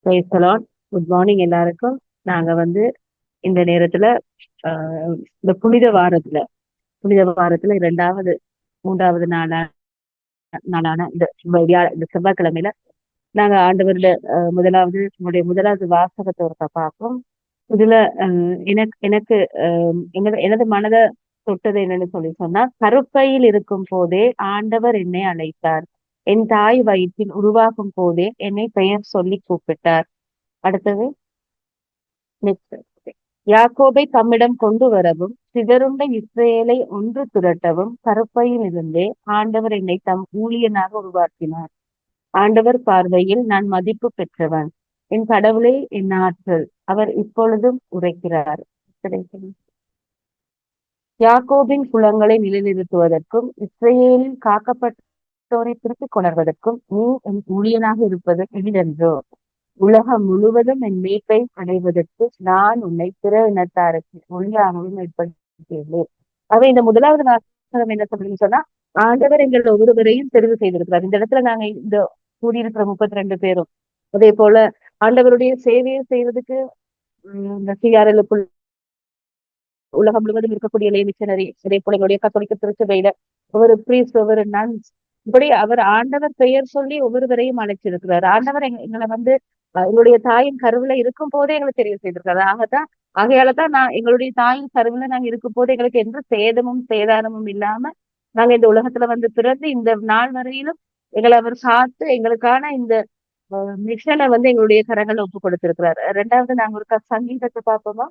Praise the Lord. Good morning எல்லாருக்கும். நாங்க இந்த நேரத்துல இந்த புனித வாரத்துல 3வது நாளான இந்த செவ்வாய்க்கிழமையில நாங்க ஆண்டவருடைய முதலாவது வாசகத்தை ஒருக்கா பார்ப்போம். இதுல எனக்கு எனது மனதை தொட்டது என்னன்னு சொன்னா, கருப்பையில் இருக்கும் போதே ஆண்டவர் என்னை அழைத்தார். என் தாய் வயிற்றில் உருவாகும் போதே என்னை பெயர் சொல்லி கூப்பிட்டார். அடுத்தது நெக்ஸ்ட். யாக்கோபை தம்மிடம் கொண்டு வரவும் சிதறுண்ட இஸ்ரேலை ஒன்று திரட்டவும் கருப்பையில் இருந்தே ஆண்டவர் என்னை தம் ஊழியனாக உருவாக்கினார். ஆண்டவர் பார்வையில் நான் மதிப்பு பெற்றவன். என் கடவுளே என் ஆற்றல். அவர் இப்பொழுதும் உரைக்கிறார். யாக்கோபின் குலங்களை நிலைநிறுத்துவதற்கும் இஸ்ரேலில் காக்கப்பட்டோரை திருப்பிக் கொணர்வதற்கும் நீ என் ஊழியனாக இருப்பது எளிதென்றோ? உலகம் முழுவதும் என் மீட்பை அடைவதற்கு நான் உன்னை பிற இனத்தாருக்கு ஒளியாகவும் ஏற்படுத்தியுள்ளேன். அவை இந்த முதலாவது வாசகம் என்ன சொல்றீங்கன்னு சொன்னா, ஆண்டவர் எங்கள் ஒவ்வொருவரையும் தெரிவு செய்திருக்கிறார். இந்த இடத்துல நாங்க இந்த கூடியிருக்கிற 32 பேரும் அதே போல ஆண்டவருடைய சேவையை செய்வதற்கு இந்த சிஆர்எல்லுக்குள் உலகம் முழுவதும் இருக்கக்கூடிய லே மிஷனரி, அதே போல எங்களுடைய கத்தோலிக்க திருச்சபையில ஒவ்வொரு பிரீஸ்ட், ஒவ்வொரு நன்ஸ், இப்படி அவர் ஆண்டவர் பெயர் சொல்லி ஒவ்வொருவரையும் அழைச்சிருக்கிறார். ஆண்டவர் எங்களை எங்களுடைய தாயின் கருவில இருக்கும் போதே எங்களை தெரிவு செய்திருக்காரு. ஆகையாலதான் நான் எங்களுடைய தாயின் கருவில நாங்க இருக்கும் போது எங்களுக்கு எந்த சேதமும் சேதாரமும் இல்லாம நாங்க இந்த உலகத்துல பிறந்து இந்த நாள் வரையிலும் எங்களை அவர் காத்து எங்களுக்கான இந்த மிஷனை எங்களுடைய கரங்களை ஒப்பு கொடுத்திருக்கிறார். ரெண்டாவது நாங்க ஒரு சங்கீதத்தை பார்ப்போமா?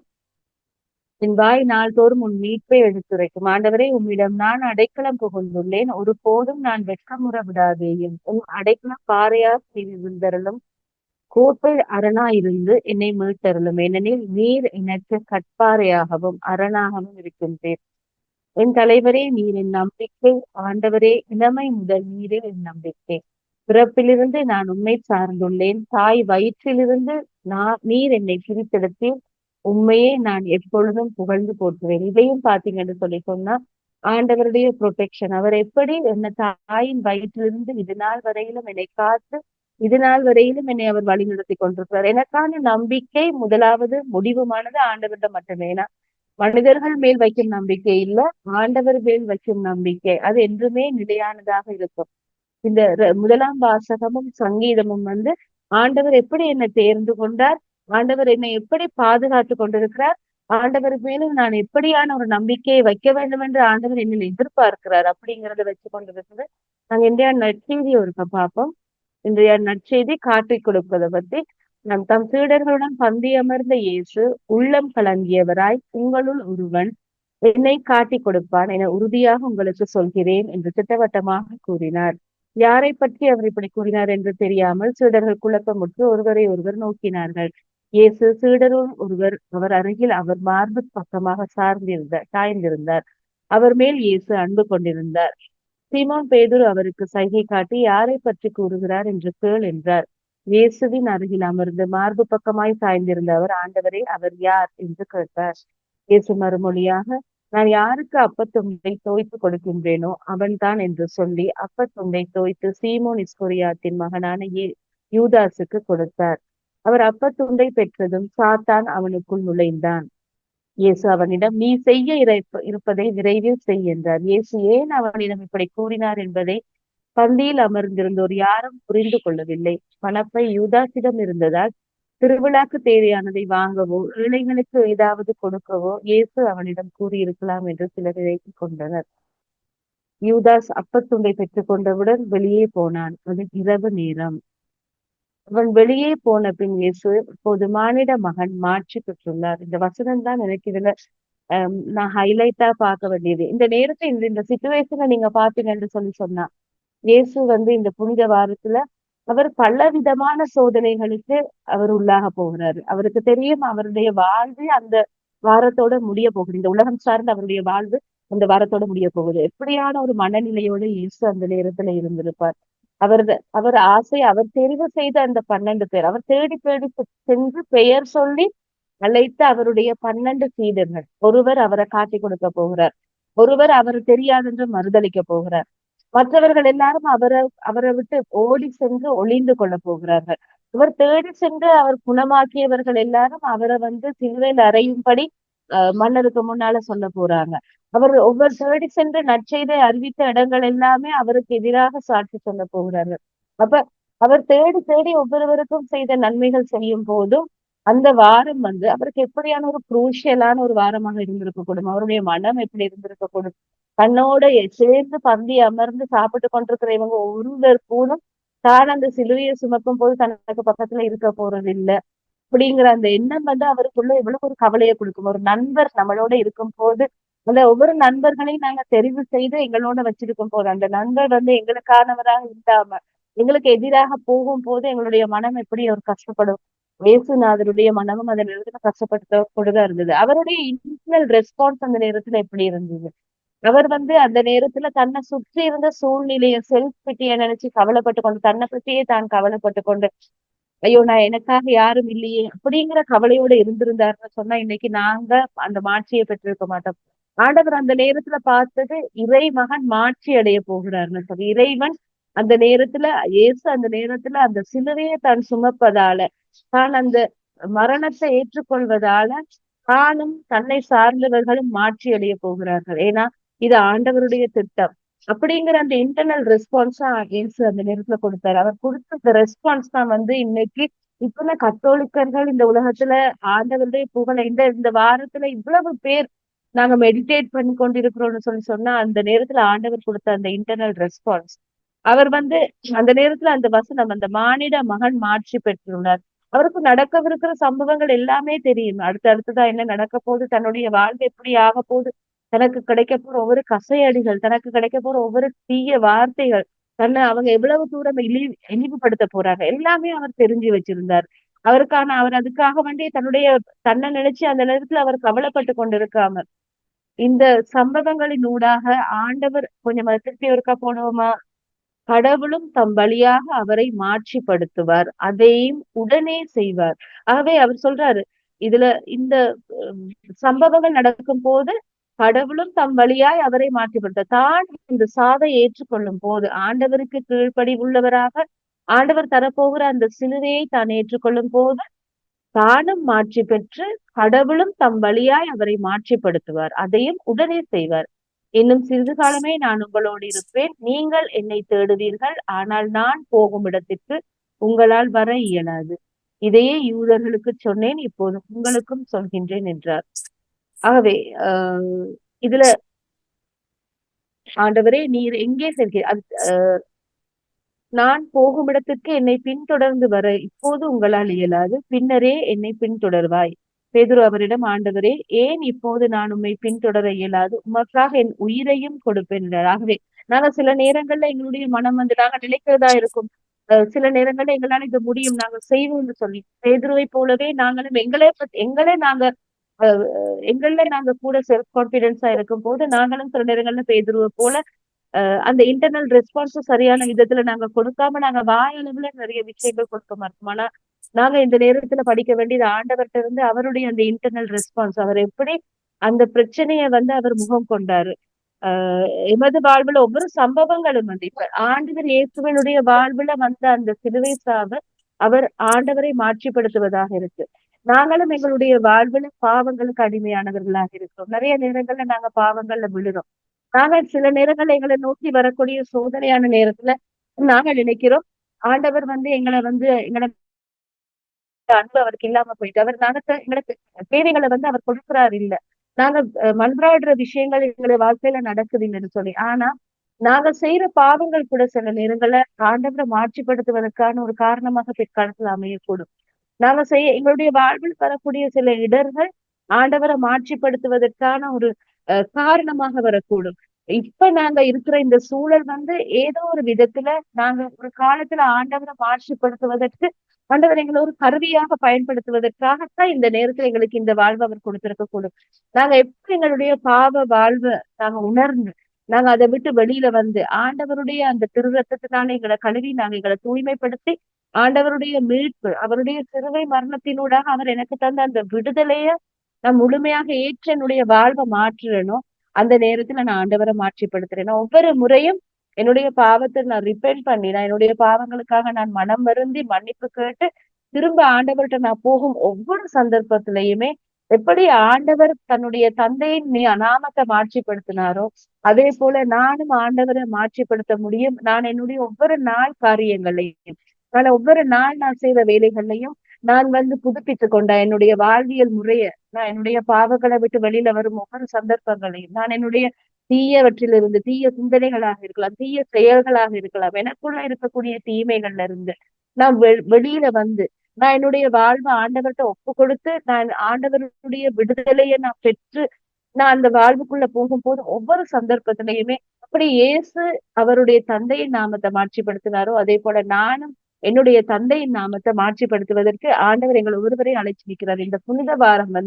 என் வாய் நாள்தோறும் உன் மீட்பை எடுத்துரைக்கும். ஆண்டவரே, உம்மிடம் நான் அடைக்கலம் புகுந்துள்ளேன். ஒரு போதும் நான் வெட்கமுற விடாதேயும். உன் அடைக்கலம் பாறையா இருந்தருளும், கோட்டை அரணா இருந்து என்னை மீட்டருளும். ஏனெனில் நீர் எனக்கு கட்பாறையாகவும் அரணாகவும் இருக்கின்றேன். என் தலைவரே, நீர் என் நம்பிக்கை. ஆண்டவரே, இளமை முதல் நீரே என் நம்பிக்கை. பிறப்பிலிருந்து நான் உண்மை சார்ந்துள்ளேன். தாய் வயிற்றிலிருந்து நீர் என்னை பிரித்தெடுத்து உண்மையே நான் எப்பொழுதும் புகழ்ந்து போற்றுவேன். இதையும் பாத்தீங்கன்னு சொன்னா ஆண்டவருடைய ப்ரொடெக்ஷன். அவர் எப்படி என்ன தாயின் வயிற்றிலிருந்து இது நாள் வரையிலும் என்னை காத்து இது நாள் வரையிலும் என்னை அவர் வழி நடத்தி கொண்டிருக்கிறார். எனக்கான நம்பிக்கை முதலாவது முடிவுமானது ஆண்டவரிடம் மட்டுமே. ஏன்னா மனிதர்கள் மேல் வைக்கும் நம்பிக்கை இல்ல, ஆண்டவர் மேல் வைக்கும் நம்பிக்கை அது என்றுமே நிலையானதாக இருக்கும். இந்த முதலாம் வாசகமும் சங்கீதமும் ஆண்டவர் எப்படி என்னை தேர்ந்து கொண்டார், ஆண்டவர் என்னை எப்படி பாதுகாத்து கொண்டிருக்கிறார், ஆண்டவர் மேலும் நான் எப்படியான ஒரு நம்பிக்கையை வைக்க வேண்டும் என்று ஆண்டவர் என்னை எதிர்பார்க்கிறார் அப்படிங்கிறத வச்சு கொண்டிருக்கிறது. நாங்க இந்தியா நற்செய்தி ஒருக்க பார்ப்போம். இன்றைய நற்செய்தி காட்டிக் கொடுப்பதை பத்தி. நம் தம் சீடர்களுடன் பந்தி அமர்ந்த இயேசு உள்ளம் கலங்கியவராய், உங்களுள் ஒருவன் என்னை காட்டிக் கொடுப்பான் என உறுதியாக உங்களுக்கு சொல்கிறேன் என்று திட்டவட்டமாக கூறினார். யாரை பற்றி அவர் இப்படி கூறினார் என்று தெரியாமல் சீடர்கள் குழப்பமுற்று ஒருவரை ஒருவர் நோக்கினார்கள். இயேசு சீடருள் ஒருவர் அவர் அருகில் அவர் மார்பு பக்கமாக சாய்ந்திருந்தார். அவர் மேல் இயேசு அன்பு கொண்டிருந்தார். சீமோன் பேதுரு அவருக்கு சைகை காட்டி, யாரை பற்றி கூறுகிறார் என்று கேள் என்றார். இயேசுவின் அருகில் அமர்ந்து மார்பு பக்கமாய் சாய்ந்திருந்த அவர், ஆண்டவரே, அவர் யார் என்று கேட்டார். இயேசு மறுமொழியாக, நான் யாருக்கு அப்பத்துண்டை தோய்த்து கொடுக்கின்றேனோ அவன்தான் என்று சொல்லி அப்பத்துண்டை தோய்த்து சீமோன் இஸ்கரியோத்தின் மகனான யூதாசுக்கு கொடுத்தார். அவர் அப்பத்துண்டை பெற்றதும் சாத்தான் அவனுக்குள் நுழைந்தான். இயேசு அவனிடம், நீ செய்ய இருப்பதை விரைவில் செய் என்றார். இயேசு ஏன் அவனிடம் இப்படி கூறினார் என்பதை பந்தியில் அமர்ந்திருந்தோர் யாரும் புரிந்து கொள்ளவில்லை. பணப்பை யூதாசிடம் இருந்ததால் திருவிழாக்கு தேவையானதை வாங்கவோ ஏழைகளுக்கு ஏதாவது கொடுக்கவோ இயேசு அவனிடம் கூறியிருக்கலாம் என்று சிலர் நினைத்துக் கொண்டனர். யூதாஸ் அப்பத்துண்டை பெற்றுக் கொண்டவுடன் வெளியே போனான். அது இரவு நேரம். அவன் வெளியே போன பின் இயேசு, இப்போது மானிட மகன் மாற்றி பெற்றுள்ளார். இந்த வசனம் தான் எனக்கு இதுல நான் ஹைலைட்டா பார்க்க வேண்டியது. இந்த நேரத்தை இந்த சிச்சுவேஷனை நீங்க பாத்தீங்கன்னு சொன்னா, இயேசு இந்த புனித வாரத்துல அவர் பல விதமான சோதனைகளுக்கு அவர் உள்ளாக போகிறாரு. அவருக்கு தெரியும் அவருடைய வாழ்வு அந்த வாரத்தோட முடிய போகுது. இந்த உலகம் சார்ந்து அவருடைய வாழ்வு அந்த வாரத்தோட முடிய போகுது. எப்படியான ஒரு மனநிலையோட இயேசு அந்த நேரத்துல இருந்திருப்பார். அவர் ஆசை, அவர் தெரிவு செய்த அந்த 12 பேர், அவர் தேடி தேடி சென்று பெயர் சொல்லி அழைத்த அவருடைய 12 சீடர்கள். ஒருவர் அவரை காட்டி கொடுக்க போகிறார், ஒருவர் அவர் தெரியாதென்று மறுதளிக்க போகிறார், மற்றவர்கள் எல்லாரும் அவரை விட்டு ஓடி சென்று ஒளிந்து கொள்ள போகிறார்கள். அவர் தேடி சென்று அவர் குணமாக்கியவர்கள் எல்லாரும் அவரை வந்து சிலுவையில் அறையும்படி மன்னருக்கு முன்னால சொல்ல போறாங்க. அவர் ஒவ்வொரு தேடி சென்று நற்செய்தியை அறிவித்த இடங்கள் எல்லாமே அவருக்கு எதிராக சாட்சி சொல்ல போகிறார்கள். அப்ப அவர் தேடி தேடி ஒவ்வொருவருக்கும் செய்த நன்மைகள் செய்யும் போதும் அந்த வாரம் வந்து அவருக்கு எப்படியான ஒரு குரூஷியலான ஒரு வாரமாக இருந்திருக்கக்கூடும். அவருடைய மனம் எப்படி இருந்திருக்கக்கூடும். தன்னோட சேர்ந்து பந்தி அமர்ந்து சாப்பிட்டு கொண்டிருக்கிற இவங்க ஒருவர் கூடும் தான் அந்த சிலுவையை சுமக்கும் போது தனக்கு பக்கத்துல இருக்க போறது இல்ல அப்படிங்கிற அந்த எண்ணம் வந்து அவருக்குள்ள எவ்வளவு ஒரு கவலையை கொடுக்கும். ஒரு நண்பர் நம்மளோட இருக்கும் போது அந்த ஒவ்வொரு நண்பர்களையும் நாங்க தெரிவு செய்து எங்களோட வச்சிருக்கும் போது அந்த நண்பர் வந்து எங்களுக்கானவராக இல்லாம எங்களுக்கு எதிராக போகும் போது எங்களுடைய மனம் எப்படி ஒரு கஷ்டப்படும். இயேசுநாதருடைய மனமும் அந்த நேரத்துல கஷ்டப்பட்டுதான் இருந்தது. அவருடைய இன்டர்னல் ரெஸ்பான்ஸ் அந்த நேரத்துல எப்படி இருந்தது. அவர் வந்து அந்த நேரத்துல தன்னை சுற்றி இருந்த சூழ்நிலைய செல்ஃப் பிட்டிய நினைச்சு கவலைப்பட்டு கொண்டு தன்னை பற்றியே தான் கவலைப்பட்டு கொண்டு ஐயோ நான் எனக்காக யாரும் இல்லையே அப்படிங்கிற கவலையோட இருந்திருந்தாருன்னு சொன்னா இன்னைக்கு நாங்க அந்த மாட்சியை பெற்றிருக்க மாட்டோம். ஆண்டவர் அந்த நேரத்துல பார்த்தது இறை மகன் மாட்சி அடைய போகிறார்னு சொல்லி இறைவன் அந்த நேரத்துல இயேசு அந்த நேரத்துல அந்த சிலுவையை தான் சுமப்பதால தான் அந்த மரணத்தை ஏற்றுக்கொள்வதால தானும் தன்னை சார்ந்தவர்களும் மாற்றி அடைய போகிறார்கள். ஏன்னா இது ஆண்டவருடைய திட்டம். அப்படிங்கிற அந்த இன்டர்னல் ரெஸ்பான்ஸா இயேசு அந்த நேரத்துல கொடுத்தாரு. அவர் கொடுத்த அந்த ரெஸ்பான்ஸ் தான் வந்து இன்னைக்கு இப்ப கத்தோலிக்கர்கள் இந்த உலகத்துல ஆண்டவருடைய புகழை இந்த வாரத்துல இவ்வளவு பேர் நாங்க மெடிடேட் பண்ணி கொண்டிருக்கிறோம்னு சொன்னா அந்த நேரத்துல ஆண்டவர் கொடுத்த அந்த இன்டர்னல் ரெஸ்பான்ஸ். அவர் வந்து அந்த நேரத்துல அந்த வசனம் அந்த மானிட மகன் மாற்றி பெற்றுள்ளார். அவருக்கு நடக்கவிருக்கிற சம்பவங்கள் எல்லாமே தெரியும். அடுத்ததான் என்ன நடக்க போகுது, தன்னுடைய வாழ்வு எப்படி ஆக போகுது, தனக்கு கிடைக்க போற ஒவ்வொரு கசையடிகள், தனக்கு கிடைக்க போற ஒவ்வொரு தீய வார்த்தைகள், தன்னை அவங்க எவ்வளவு தூரம் இழிவுபடுத்த போறாங்க எல்லாமே அவர் தெரிஞ்சு வச்சிருந்தார். அவர் அதுக்காக வேண்டி தன்னை நினைச்சு அந்த நேரத்துல அவர் கவலைப்பட்டு கொண்டிருக்காம இந்த சம்பவங்களின் ஊடாக ஆண்டவர் கொஞ்சம் திருப்பி ஒருக்கா போடுவோமா, கடவுளும் தம் வழியாக அவரை மாட்சிப்படுத்துவார். அதையும் உடனே செய்வார். ஆகவே அவர் சொல்றாரு இதுல இந்த சம்பவங்கள் நடக்கும் போது கடவுளும் தம் வழியாய் அவரை மாற்றிப்படுத்த தான் இந்த சாவை ஏற்றுக்கொள்ளும் போது ஆண்டவருக்கு கீழ்ப்படி உள்ளவராக ஆண்டவர் தரப்போகிற அந்த சிலுவையை தான் ஏற்றுக்கொள்ளும் போது தானும் மாற்றி பெற்று கடவுளும் தம் வழியாய் அவரை மாற்றிப்படுத்துவார். அதையும் உடனே செய்வார். இன்னும் சிறிது காலமே நான் உங்களோடு இருப்பேன். நீங்கள் என்னை தேடுவீர்கள். ஆனால் நான் போகும் இடத்திற்கு உங்களால் வர இயலாது. இதையே யூதர்களுக்கு சொன்னேன், இப்போது உங்களுக்கும் சொல்கின்றேன் என்றார். ஆகவே இதுல ஆண்டவரே நீர் எங்கே செல்கிறீர், நான் போகும் இடத்திற்கு என்னை பின்தொடர்ந்து வர இப்போது உங்களால் இயலாது, பின்னரே என்னை பின்தொடர்வாய். பேதுரு அவரிடம், ஆண்டவரே ஏன் இப்போது நான் உம்மை பின்தொடர இயலாது, உமக்காக என் உயிரையும் கொடுப்பேன். ஆகவே நாங்க சில நேரங்கள்ல எங்களுடைய மனம் வந்து நாங்க நினைக்கிறதா இருக்கும், சில நேரங்கள்ல எங்களால இது முடியும், நாங்க செய்வோம்னு சொல்லி பேதுருவை போலவே நாங்களும் எங்களே நாங்க எங்கள்ல நாங்க கூட செல்ஃப் கான்பிடன்ஸா இருக்கும் போது நாங்களும் சில நேரங்கள்ல பேதுருவை போல அந்த இன்டர்னல் ரெஸ்பான்ஸும் சரியான விதத்துல நாங்க கொடுக்காம நாங்க வாயளவுல நிறைய விஷயங்கள் கொடுக்க மாட்டோம். ஆனா நாங்க இந்த நேரத்துல படிக்க வேண்டியது ஆண்டவர்கிட்ட இருந்து அவருடைய அந்த இன்டர்னல் ரெஸ்பான்ஸ், அவர் எப்படி அந்த பிரச்சனைய வந்து அவர் முகம் கொண்டாரு. எமது வாழ்வுல ஒவ்வொரு சம்பவங்களும் வந்து இப்ப ஆண்டவர் இயேசுவனுடைய வாழ்வுல வந்த அந்த சிலுவை சாவு அவர் ஆண்டவரை மாற்றிப்படுத்துவதாக இருக்கு. நாங்களும் எங்களுடைய வாழ்வுல பாவங்களுக்கு அடிமையானவர்களாக இருக்கிறோம். நிறைய நேரங்கள்ல நாங்க பாவங்கள்ல விழுறோம். நாங்க சில நேரங்கள்ல எங்களை நோக்கி வரக்கூடிய சோதனையான நேரத்துல நாங்க நினைக்கிறோம் ஆண்டவர் வந்து எங்களை அன்பு அவருக்கு இல்லாம போயிட்டு அவர் எங்களுக்கு தேவைகளை வந்து அவர் கொடுக்கிறார் இல்ல, நாங்க மன்றாடுற விஷயங்கள் எங்களுடைய வாழ்க்கையில நடக்குது இல்லைன்னு சொல்லி. ஆனா நாங்க செய்யற பாவங்கள் கூட சில நேரங்கள்ல ஆண்டவரை மாற்றிப்படுத்துவதற்கான ஒரு காரணமாக பிற்காலத்துல அமையக்கூடும். நாங்க எங்களுடைய வாழ்வில் வரக்கூடிய சில இடர்கள் ஆண்டவரை மாற்றிப்படுத்துவதற்கான ஒரு காரணமாக வரக்கூடும். இப்ப நாங்க இருக்கிற இந்த சூழல் வந்து ஏதோ ஒரு விதத்துல நாங்க ஒரு காலத்துல ஆண்டவரை மாற்றிப்படுத்துவதற்கு ஆண்டவர் எங்களை ஒரு கருவியாக பயன்படுத்துவதற்காகத்தான் இந்த நேரத்துல எங்களுக்கு இந்த வாழ்வை அவர் கொடுத்திருக்க கூடும். நாங்க எப்படி எங்களுடைய பாவ வாழ்வை நாங்க உணர்ந்து நாங்க அதை விட்டு வெளியில வந்து ஆண்டவருடைய அந்த திருரத்தத்தினால எங்களை கழுவி நாங்க எங்களை தூய்மைப்படுத்தி ஆண்டவருடைய மீட்பு அவருடைய சிறுவை மரணத்தினூடாக அவர் எனக்கு தந்த அந்த விடுதலைய நான் முழுமையாக ஏற்று என்னுடைய வாழ்வை மாற்றுறேனோ அந்த நேரத்துல நான் ஆண்டவரை மாற்றிப்படுத்துறேன். ஒவ்வொரு முறையும் என்னுடைய பாவத்தை நான் ரிப்பெண்ட் பண்ணி, நான் என்னுடைய பாவங்களுக்காக நான் மனம் வருந்தி மன்னிப்பு கேட்டு திரும்ப ஆண்டவர்கிட்ட நான் போகும் ஒவ்வொரு சந்தர்ப்பத்திலையுமே எப்படி ஆண்டவர் தன்னுடைய தந்தையின் நாமத்தை மாட்சிப்படுத்தினாரோ அதே போல நானும் ஆண்டவரை மாட்சிப்படுத்த முடியும். நான் என்னுடைய ஒவ்வொரு நாள் காரியங்களையும், நான் ஒவ்வொரு நாள் நான் செய்த வேலைகளையும் நான் புதுப்பித்துக் கொண்ட என்னுடைய வாழ்வியல் முறைய, நான் என்னுடைய பாவங்களை விட்டு வெளியில வரும் ஒவ்வொரு சந்தர்ப்பங்களையும், நான் என்னுடைய தீயவற்றிலிருந்து, தீய சிந்தனைகளாக இருக்கலாம், தீய செயல்களாக இருக்கலாம், எனக்குள்ள இருக்கக்கூடிய தீமைகள்ல இருந்து நான் வெளியில நான் என்னுடைய வாழ்வை ஆண்டவர்கிட்ட ஒப்பு கொடுத்து நான் ஆண்டவருடைய விடுதலையை நான் பெற்று நான் அந்த வாழ்வுக்குள்ள போகும்போது ஒவ்வொரு சந்தர்ப்பத்திலையுமே அப்படி இயேசு அவருடைய தந்தையின் நாமத்தை மாட்சிப்படுத்தினாரோ அதே போல நானும் என்னுடைய தந்தையின் நாமத்தை மாட்சிப்படுத்துவதற்கு ஆண்டவர் எங்கள் ஒருவரை அழைச்சி நிற்கிறார். இந்த புனித வாரம்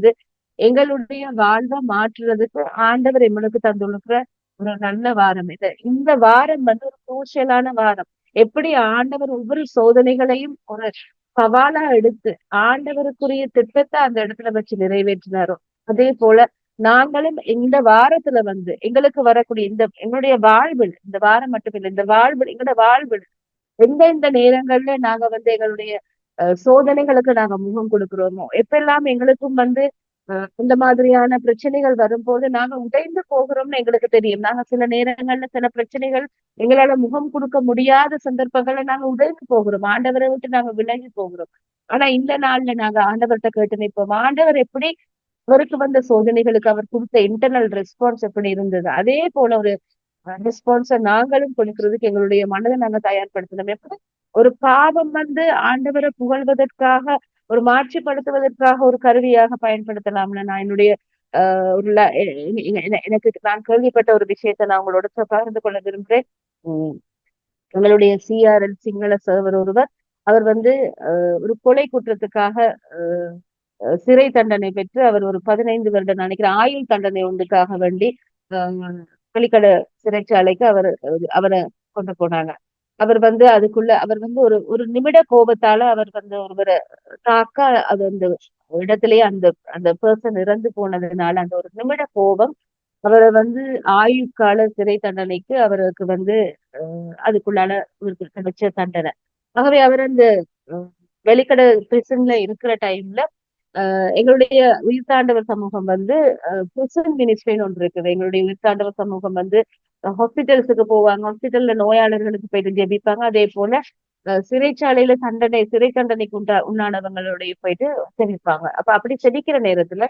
எங்களுடைய வாழ்வை மாற்றுறதுக்கு ஆண்டவர் எங்களுக்கு தந்துள்ள ஒரு நல்ல வாரம் இது. இந்த வாரம் ஒரு குரூஷியலான வாரம். எப்படி ஆண்டவர் ஒவ்வொரு சோதனைகளையும் ஒரு சவாலா எடுத்து ஆண்டவருக்குரிய திட்டத்தை அந்த இடத்துல வச்சு நிறைவேற்றினாரோ அதே போல நாங்களும் இந்த வாரத்துல எங்களுக்கு வரக்கூடிய எங்களுடைய வாழ்வில், இந்த வாரம் மட்டுமில்லை, இந்த வாழ்வில் எங்களோட வாழ்வில் எந்தெந்த நேரங்கள்ல நாங்க எங்களுடைய சோதனைகளுக்கு நாங்க முகம் கொடுக்கிறோமோ, எப்பெல்லாம் எங்களுக்கும் இந்த மாதிரியான பிரச்சனைகள் வரும்போது நாங்க உடைந்து போகிறோம்னு எங்களுக்கு தெரியும். நாங்க சில நேரங்கள்ல சில பிரச்சனைகள் எங்களால முகம் கொடுக்க முடியாத சந்தர்ப்பங்கள்ல நாங்க உடைந்து போகிறோம், ஆண்டவரை விட்டு நாங்க விலகி போகிறோம். ஆனா இந்த நாள்ல நாங்க ஆண்டவர்கிட்ட கேட்டு நிற்போம். ஆண்டவர் எப்படி அவருக்கு வந்த சோதனைகளுக்கு அவர் கொடுத்த இன்டர்னல் ரெஸ்பான்ஸ் எப்படி இருந்தது, அதே போல ஒரு ரெஸ்பான்ஸ நாங்களும் கொடுக்கிறதுக்கு எங்களுடைய மனதை நாங்க தயார்படுத்தணும். எப்படி ஒரு பாவம் ஆண்டவரை புகழ்வதற்காக, ஒரு மாட்சிப்படுத்துவதற்காக ஒரு கருவியாக பயன்படுத்தலாம்ல. நான் என்னுடைய எனக்கு நான் கேள்விப்பட்ட ஒரு விஷயத்த நான் உங்களோட பகிர்ந்து கொள்ள விரும்புகிறேன். எங்களுடைய சிஆர்எல் சிங்கள சர்வர் ஒருவர், அவர் ஒரு கொலை குற்றத்துக்காக சிறை தண்டனை பெற்று அவர் ஒரு 15 வருடம் நினைக்கிறேன் ஆயுள் தண்டனை ஒன்றுக்காக வேண்டி வெளிக்கடை சிறைச்சாலைக்கு அவரை கொண்டு போனாங்க. அவர் அதுக்குள்ள அவர் ஒரு ஒரு நிமிட கோபத்தால அவர் ஒருவரை தாக்க, அது அந்த இடத்திலேயே அந்த அந்த பர்சன் இறந்து போனதுனால அந்த ஒரு நிமிட கோபம் அவரை ஆயுட்கால சிறை தண்டனைக்கு அவருக்கு அதுக்குள்ளால கிடைச்ச தண்டனை. ஆகவே அவர் அந்த வெளிக்கடை பிரிசன்ல இருக்கிற டைம்ல எங்களுடைய உயிர்த்தாண்டவர் சமூகம் பிரிசன் மினிஸ்ட்ரின்னு ஒன்று இருக்குது. எங்களுடைய உயிர்த்தாண்டவர் சமூகம் ஹாஸ்பிட்டல்ஸுக்கு போவாங்க, ஹாஸ்பிட்டல்ல நோயாளர்களுக்கு போயிட்டு ஜெபிப்பாங்க. அதே போல சிறைச்சாலையில சிறை தண்டனைக்கு உண்டானவங்களுடைய போயிட்டு செபிப்பாங்க. அப்ப அப்படி செபிக்கிற நேரத்துல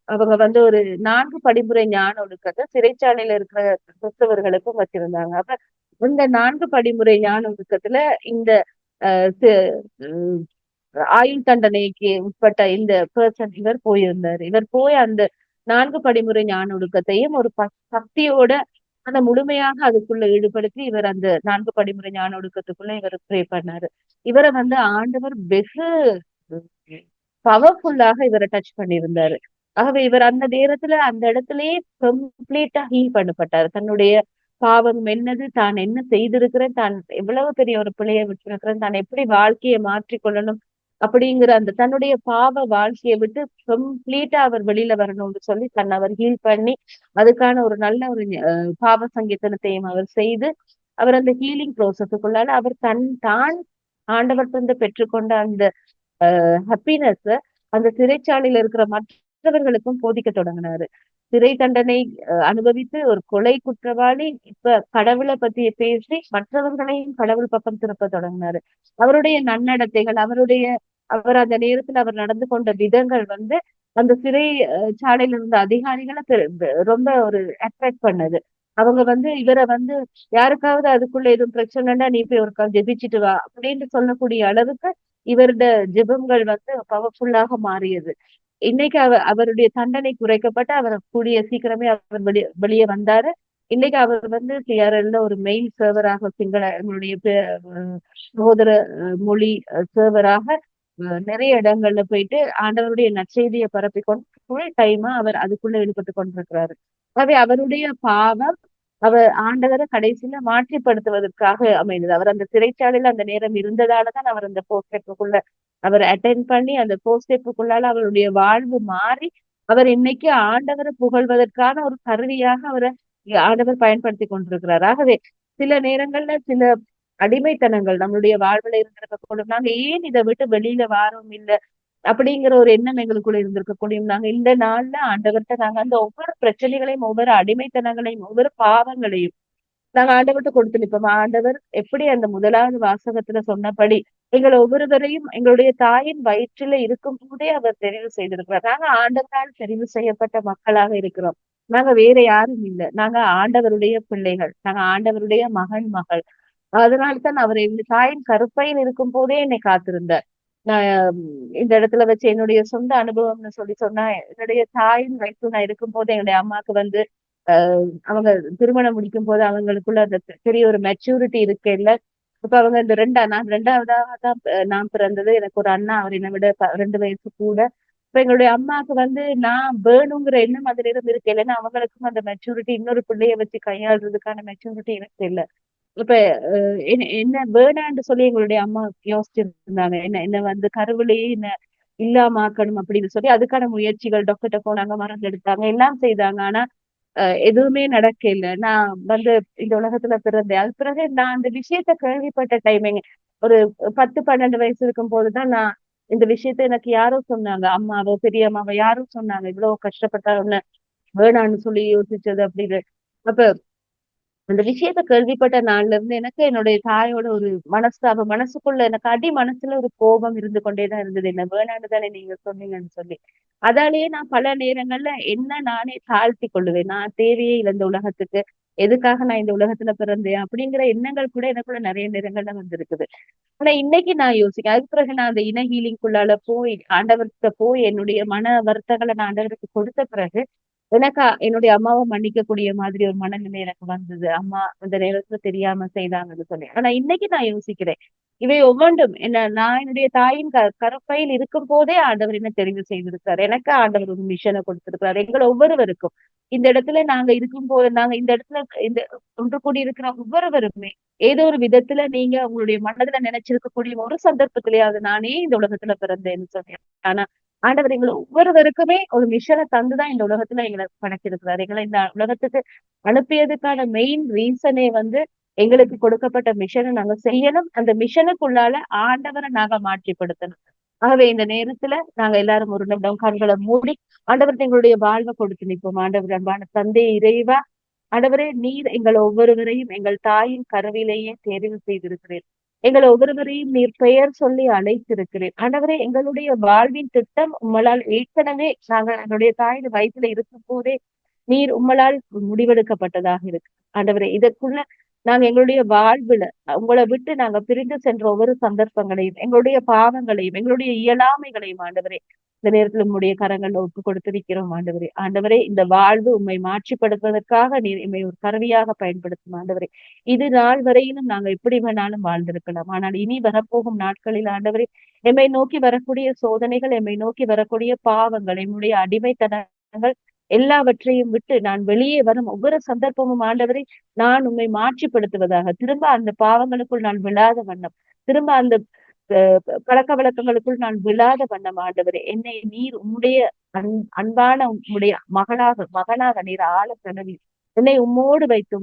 அவங்க ஒரு 4 படிமுறை ஞான ஒழுக்கத்தை சிறைச்சாலையில இருக்கிற கிறிஸ்தவர்களுக்கும் வச்சிருந்தாங்க. அப்ப இந்த 4 படிமுறை ஞான ஒழுக்கத்துல இந்த ஆயுள் தண்டனைக்கு உட்பட்ட இந்த பர்சன் இவர் போயிருந்தாரு. இவர் போய் அந்த 4 படிமுறை ஞான ஒழுக்கத்தையும் ஒரு சக்தியோட அந்த முழுமையாக அதுக்குள்ள ஈடுபடுத்தி இவர் அந்த 4 படிமுறை ஞான ஒழுக்கத்துக்குள்ள இவர் ப்ரே பண்ணாரு. இவரை ஆண்டவர் வெகு பவர்ஃபுல்லாக இவரை டச் பண்ணியிருந்தாரு. ஆகவே இவர் அந்த நேரத்துல அந்த இடத்துலயே கம்ப்ளீட்டா ஹீல் பண்ணப்பட்டாரு. தன்னுடைய பாவம் என்னது, தான் என்ன செய்திருக்கிறேன், தான் எவ்வளவு பெரிய ஒரு பிள்ளையை விட்டிருக்கிறேன், தான் எப்படி வாழ்க்கையை மாற்றிக்கொள்ளணும் அப்படிங்கிற அந்த தன்னுடைய பாவ வாழ்க்கையை விட்டு கம்ப்ளீட்டா அவர் வெளியில வரணும்னு சொல்லி தன்னை அவர் ஹீல் பண்ணி அதுக்கான ஒரு நல்ல ஒரு பாவ சங்கீதனத்தையும் அவர் செய்து அவர் அந்த ஹீலிங் ப்ரோசஸுக்குள்ளால அவர் தான் ஆண்டவர் பெற்றுக்கொண்ட அந்த ஹாப்பினஸ் அந்த சிறைச்சாலையில இருக்கிற மற்றவர்களுக்கும் போதிக்க தொடங்கினாரு. சிறை தண்டனை அனுபவித்து ஒரு கொலை குற்றவாளி இப்ப கடவுளை பத்தி பேசி மற்றவர்களையும் கடவுள் பக்கம் திருப்ப தொடங்கினாரு. அவருடைய நன்னடத்தைகள், அவர் அந்த நேரத்துல அவர் நடந்து கொண்ட விதங்கள் அந்த சிறை சாலையில இருந்த அதிகாரிகளை ரொம்ப ஒரு அட்ராக்ட் பண்ணது. அவங்க இவரை யாருக்காவது அதுக்குள்ள எதுவும் பிரச்சனைன்னா நீ போய் ஒரு ஜெபிச்சுட்டு வா அப்படின்னு சொல்லக்கூடிய அளவுக்கு இவருடைய ஜெபங்கள் பவர்ஃபுல்லாக மாறியது. இன்னைக்கு அவருடைய தண்டனை குறைக்கப்பட்டு அவர் கூடிய சீக்கிரமே அவர் வெளியே வந்தாரு. இன்னைக்கு அவர் சிஆர்எல்ல ஒரு மெயின் சர்வராக எங்களுடைய சகோதர மொழி சர்வராக நிறைய இடங்கள்ல போயிட்டு ஆண்டவருடைய நற்செய்தியை பரப்பி கொண்டு ஃபுல் டைமா அவர் அதுக்குள்ள ஈடுபட்டு கொண்டிருக்கிறாரு. ஆகவே அவருடைய பாவம் அவர் ஆண்டவரை கடைசியில மாற்றிப்படுத்துவதற்காக அமைந்தது. அவர் அந்த சிறைச்சாலையில அந்த நேரம் இருந்ததாலதான் அவர் அந்த போஸ்டேப்புக்குள்ள அவர் அட்டென்ட் பண்ணி அந்த போஸ்டேப்புக்குள்ளால அவருடைய வாழ்வு மாறி அவர் இன்னைக்கு ஆண்டவரை புகழ்வதற்கான ஒரு கருவியாக அவரை ஆண்டவர் பயன்படுத்தி கொண்டிருக்கிறார். ஆகவே சில நேரங்கள்ல சில அடிமைத்தனங்கள் நம்மளுடைய வாழ்வுல இருந்திருக்கக்கூடும். நாங்க ஏன் இதை விட்டு வெளியில வாரோம் இல்ல அப்படிங்கிற ஒரு எண்ணம் எங்களுக்குள்ள இருந்திருக்கக்கூடும். நாங்க இந்த நாள்ல ஆண்டவர்கிட்ட நாங்க அந்த ஒவ்வொரு பிரச்சனைகளையும், ஒவ்வொரு அடிமைத்தனங்களையும், ஒவ்வொரு பாவங்களையும் நாங்க ஆண்டவர்ட்ட கொடுத்து நிப்போம். ஆண்டவர் எப்படி அந்த முதலாவது வாசகத்துல சொன்னபடி எங்கள் ஒவ்வொருவரையும் எங்களுடைய தாயின் வயிற்றில இருக்கும் போதே அவர் தெரிவு செய்திருக்கிறார். நாங்க ஆண்டவரால் தெரிவு செய்யப்பட்ட மக்களாக இருக்கிறோம். நாங்க வேற யாரும் இல்ல. நாங்க ஆண்டவருடைய பிள்ளைகள். நாங்க ஆண்டவருடைய மகன், மகள். அதனால்தான் அவர் எங்க தாயின் கருப்பையில் இருக்கும் போதே என்னை காத்திருந்தார். நான் இந்த இடத்துல வச்சு என்னுடைய சொந்த அனுபவம்னு சொல்லி சொன்னா, என்னுடைய தாயின் வயிற்றுல நான் இருக்கும் போது என்னுடைய அம்மாக்கு வந்து அவங்க திருமணம் முடிக்கும் போது அவங்களுக்குள்ள அந்த பெரிய ஒரு மெச்சூரிட்டி இருக்கு இல்ல. இப்ப அவங்க இந்த நான் ரெண்டாவதாக தான் நான் பிறந்தது. எனக்கு ஒரு அண்ணா, அவர் என்னை விட 2 வயசு கூட. இப்ப எங்களுடைய அம்மாவுக்கு வந்து நான் வேணுங்கிற எண்ணம் அதுல இருந்து இருக்கு. இல்லைன்னா அவங்களுக்கும் அந்த மெச்சூரிட்டி, இன்னொரு பிள்ளைய வச்சு கையாளுறதுக்கான மெச்சூரிட்டி எனக்கு இல்ல. இப்ப என்ன வேணான்னு சொல்லி எங்களுடைய அம்மா யோசிச்சிருந்தாங்க. என்ன என்ன வந்து கருவிலேயே என்ன இல்லாம ஆக்கணும் அப்படின்னு சொல்லி அதுக்கான முயற்சிகள் டாக்டர்கிட்ட போனாங்க, மருந்து எடுத்தாங்க, எல்லாம் செய்தாங்க. ஆனா எதுவுமே நடக்கல. நான் வந்து இந்த உலகத்துல பிறந்தேன். அது பிறகு நான் அந்த விஷயத்த கேள்விப்பட்ட டைமிங் ஒரு 10, 12 வயசு இருக்கும் போதுதான் நான் இந்த விஷயத்த எனக்கு யாரோ சொன்னாங்க. அம்மாவோ பெரியம்மாவோ யாரோ சொன்னாங்க. இவ்வளவு கஷ்டப்பட்டா உன்னை வேணான்னு சொல்லி யோசிச்சது அப்படின்னு. அப்ப அந்த விஷயத்த கேள்விப்பட்ட நாள்ல இருந்து எனக்கு என்னுடைய தாயோட ஒரு மனஸ்தாபம், மனசுக்குள்ள எனக்கு மனசுல ஒரு கோபம் இருந்து கொண்டேதான் இருந்தது. என்ன வேணான்னு தானே நீங்க சொன்னீங்கன்னு சொல்லி. அதாலேயே நான் பல நேரங்கள்ல என்ன நானே தாழ்த்தி கொள்ளுவேன். நான் தேவையே இல்லை இந்த உலகத்துக்கு. எதுக்காக நான் இந்த உலகத்துல பிறந்தேன் அப்படிங்கிற எண்ணங்கள் கூட எனக்குள்ள நிறைய நேரங்கள்ல வந்திருக்குது. ஆனா இன்னைக்கு நான் யோசிக்கிறேன். அதுக்கு பிறகு நான் அந்த இன ஹீலிங்குள்ளால போய் ஆண்டவர்கிட்ட போய் என்னுடைய மன வருத்தங்களை நான் ஆண்டவருக்கு கொடுத்த பிறகு எனக்கு என்னுடைய அம்மாவை மன்னிக்கக்கூடிய மாதிரி ஒரு மனநிலை எனக்கு வந்தது. அம்மா அந்த நேரத்துல தெரியாம செய்தாங்கன்னு சொல்லி. ஆனா இன்னைக்கு நான் யோசிக்கிறேன். இவை ஒவ்வொன்றும் என்ன நான் என்னுடைய தாயின் கருப்பையில் இருக்கும் போதே ஆண்டவர் என்ன தெரிவு செய்திருக்காரு. எனக்கு ஆண்டவர் ஒரு மிஷனை கொடுத்திருக்கிறார். எங்கள் ஒவ்வொருவருக்கும் இந்த இடத்துல நாங்க இருக்கும் போது, நாங்க இந்த இடத்துல இந்த ஒன்று கூடி இருக்கிற ஒவ்வொருவருமே ஏதோ ஒரு விதத்துல நீங்க உங்களுடைய மனதுல நினைச்சிருக்கக்கூடிய ஒரு சந்தர்ப்பத்திலேயாவது நானே இந்த உலகத்துல பிறந்தேன்னு சொன்னேன். ஆனா ஆண்டவர் எங்களை ஒவ்வொருவருக்குமே ஒரு மிஷனை தந்துதான் இந்த உலகத்துல எங்களை படைச்சிருக்கிறார். எங்களை இந்த உலகத்துக்கு அனுப்பியதுக்கான மெயின் ரீசனே வந்து எங்களுக்கு கொடுக்கப்பட்ட மிஷனை நாங்க செய்யணும். அந்த மிஷனுக்குள்ளால ஆண்டவரை நாங்க மாற்றிப்படுத்தணும். ஆகவே இந்த நேரத்துல நாங்க எல்லாரும் ஒரு நிமிடம் கண்களை மூடி ஆண்டவர்கிட்ட எங்களுடைய வாழ்வை கொடுத்து நிற்போம். ஆண்டவர் அன்பான தந்தை இறைவா, ஆண்டவரே நீர் எங்கள் ஒவ்வொருவரையும் எங்கள் தாயின் கருவிலேயே தெரிவு செய்திருக்கிறேன். எங்கள் ஒவ்வொருவரையும் நீர் பெயர் சொல்லி அழைத்திருக்கிறேன். ஆண்டவரே எங்களுடைய வாழ்வின் திட்டம் உம்மளால் ஏற்கனவே நாங்கள் என்னுடைய தாயின் வயிற்றுல இருக்கும் போதே நீர் உம்மளால் முடிவெடுக்கப்பட்டதாக இருக்கு. ஆண்டவரே இதற்குள்ள நாங்க எங்களுடைய வாழ்வுல உங்களை விட்டு நாங்க பிரிந்து சென்ற ஒவ்வொரு சந்தர்ப்பங்களையும், எங்களுடைய பாவங்களையும், எங்களுடைய இயலாமைகளையும் ஆண்டவரே இந்த நேரத்துல உம்முடைய கரங்கள்ல ஒப்பு கொடுத்திருக்கிறோம் ஆண்டவரே. ஆண்டவரே இந்த வாழ்வு உண்மை மாற்றிப்படுத்துவதற்காக நீர் எம்மை ஒரு கருவியாக பயன்படுத்தும் ஆண்டவரே. இது நாள் வரையிலும் நாங்க எப்படி வேணாலும் வாழ்ந்திருக்கலாம். ஆனால் இனி வரப்போகும் நாட்களில் ஆண்டவரே எம்மை நோக்கி வரக்கூடிய சோதனைகள், எம்மை நோக்கி வரக்கூடிய பாவங்கள், எம்முடைய அடிமைத்தனங்கள் எல்லாவற்றையும் விட்டு நான் வெளியே வரும் ஒவ்வொரு சந்தர்ப்பமும் ஆண்டவரை நான் உண்மை மாற்றிப்படுத்துவதாக, திரும்ப அந்த பாவங்களுக்குள் நான் விழாத வண்ணம், திரும்ப அந்த பழக்க வழக்கங்களுக்குள் நான் விழாத வண்ணம் ஆண்டவரே என்னை நீர் உம்முடைய அன்பான உம்முடைய மகனாக நீர் ஆள தழுவி என்னை உம்மோடு வைத்து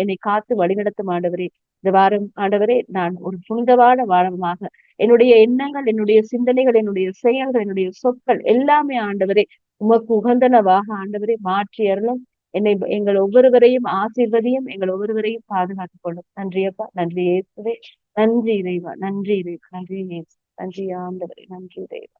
என்னை காத்து வழிநடத்தும் ஆண்டவரே. இந்த வாரம் ஆண்டவரே நான் ஒரு புனிதமான வாரமாக என்னுடைய எண்ணங்கள், என்னுடைய சிந்தனைகள், என்னுடைய செயல்கள், என்னுடைய சொற்கள் எல்லாமே ஆண்டவரே உமக்கு உகந்தனவாக ஆண்டவரே மாற்றி அருளும். என்னை எங்கள் ஒவ்வொருவரையும் ஆசீர்வதியும், எங்கள் ஒவ்வொருவரையும் பாதுகாத்துக் கொள்ளும். நன்றியப்பா, நன்றி இயேசுவே, நன்றி இறைவா, நன்றி இறைவா, நன்றி இயேசு, நன்றி ஆண்டவரே, நன்றி இறைவா.